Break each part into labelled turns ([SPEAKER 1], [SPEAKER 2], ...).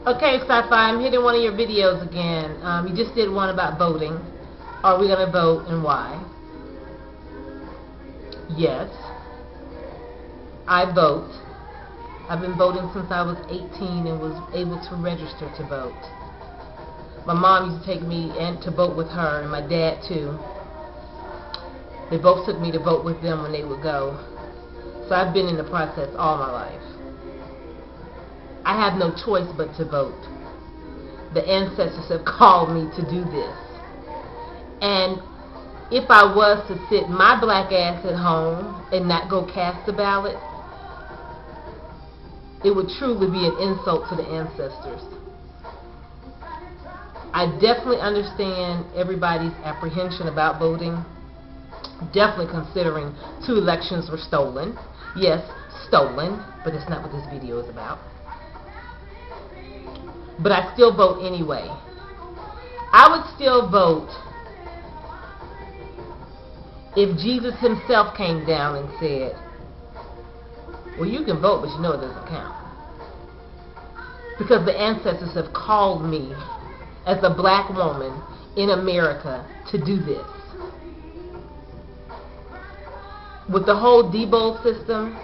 [SPEAKER 1] Okay, Sci-Fi, I'm hitting one of your videos again. You just did one about voting. Are we going to vote and why? Yes, I vote. I've been voting since I was 18 and was able to register to vote. My mom used to take me and to vote with her, and my dad too. They both took me to vote with them when they would go. So I've been in the process all my life. I have no choice but to vote. The ancestors have called me to do this. And if I was to sit my black ass at home and not go cast a ballot, it would truly be an insult to the ancestors. I definitely understand everybody's apprehension about voting. Definitely considering 2 elections were stolen. Yes, stolen, but that's not what this video is about. But I still vote anyway. I would still vote if Jesus himself came down and said, well, you can vote, but you know it doesn't count. Because the ancestors have called me as a black woman in America to do this. With the whole Debo system,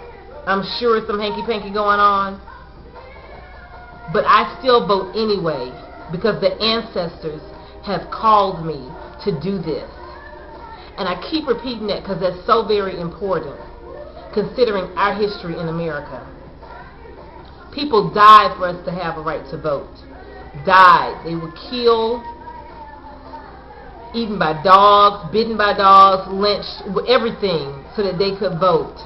[SPEAKER 1] I'm sure some hanky-panky going on. But I still vote anyway because the ancestors have called me to do this. And I keep repeating that because that's so very important considering our history in America. People died for us to have a right to vote. Died. They were killed, eaten by dogs, bitten by dogs, lynched, everything so that they could vote.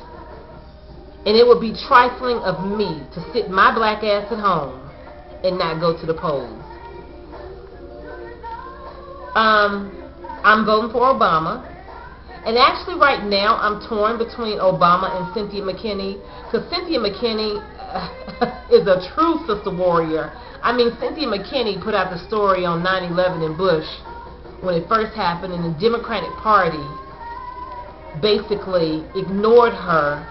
[SPEAKER 1] And it would be trifling of me to sit my black ass at home and not go to the polls. I'm voting for Obama. And actually right now I'm torn between Obama and Cynthia McKinney, because Cynthia McKinney is a true sister warrior. I mean, Cynthia McKinney put out the story on 9/11 in Bush when it first happened, and the Democratic Party basically ignored her,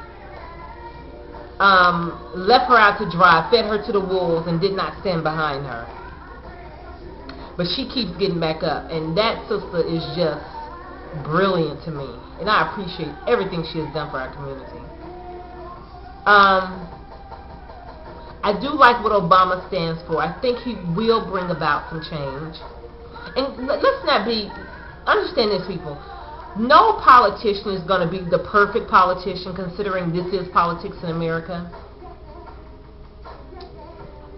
[SPEAKER 1] left her out to dry, fed her to the wolves, and did not stand behind her. But she keeps getting back up, and that sister is just brilliant to me, and I appreciate everything she has done for our community. I do like what Obama stands for. I think he will bring about some change. And let's not understand this, people. No politician is going to be the perfect politician, considering this is politics in America.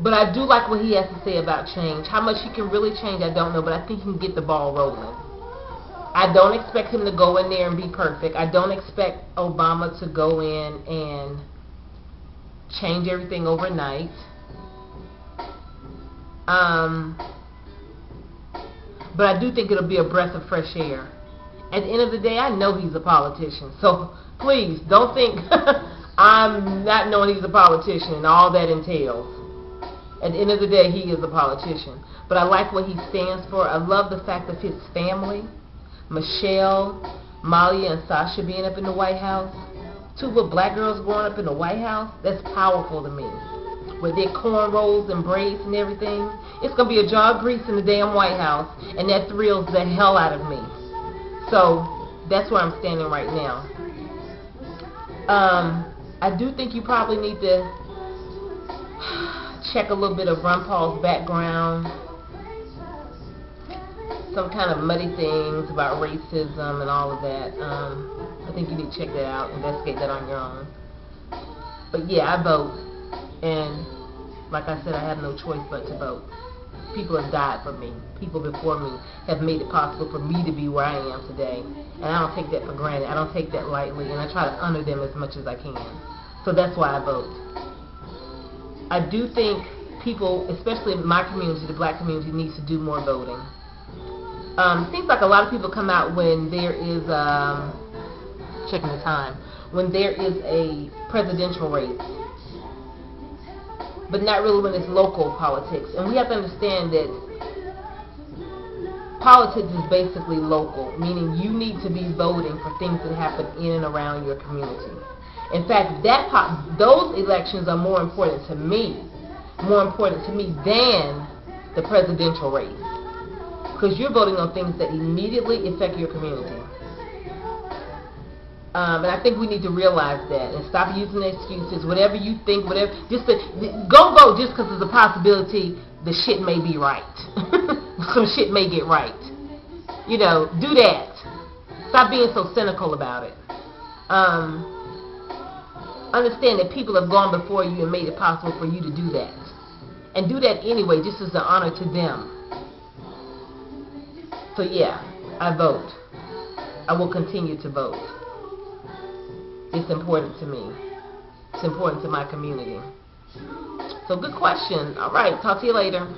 [SPEAKER 1] But I do like what he has to say about change. How much he can really change, I don't know, but I think he can get the ball rolling. I don't expect him to go in there and be perfect. I don't expect Obama to go in and change everything overnight. But I do think it'll be a breath of fresh air. At the end of the day, I know he's a politician. So please, don't think I'm not knowing he's a politician and all that entails. At the end of the day, he is a politician. But I like what he stands for. I love the fact of his family. Michelle, Malia, and Sasha being up in the White House. 2 little black girls growing up in the White House. That's powerful to me. With their cornrows and braids and everything. It's going to be a jar of grease in the damn White House. And that thrills the hell out of me. So, that's where I'm standing right now. I do think you probably need to check a little bit of Ron Paul's background. Some kind of muddy things about racism and all of that. I think you need to check that out, investigate that on your own. But yeah, I vote. And like I said, I have no choice but to vote. People have died for me. People before me have made it possible for me to be where I am today. And I don't take that for granted. I don't take that lightly. And I try to honor them as much as I can. So that's why I vote. I do think people, especially in my community, the black community, needs to do more voting. Seems like a lot of people come out when there is, checking the time, when there is a presidential race. But not really when it's local politics. And we have to understand that politics is basically local, meaning you need to be voting for things that happen in and around your community. In fact, those elections are more important to me more important to me than the presidential race, because you're voting on things that immediately affect your community. And I think we need to realize that and stop using excuses. Whatever you think, whatever, go vote just because there's a possibility the shit may be right. Some shit may get right. You know, do that. Stop being so cynical about it. Understand that people have gone before you and made it possible for you to do that. And do that anyway, just as an honor to them. So yeah, I vote. I will continue to vote. It's important to me. It's important to my community. So good question. All right, talk to you later.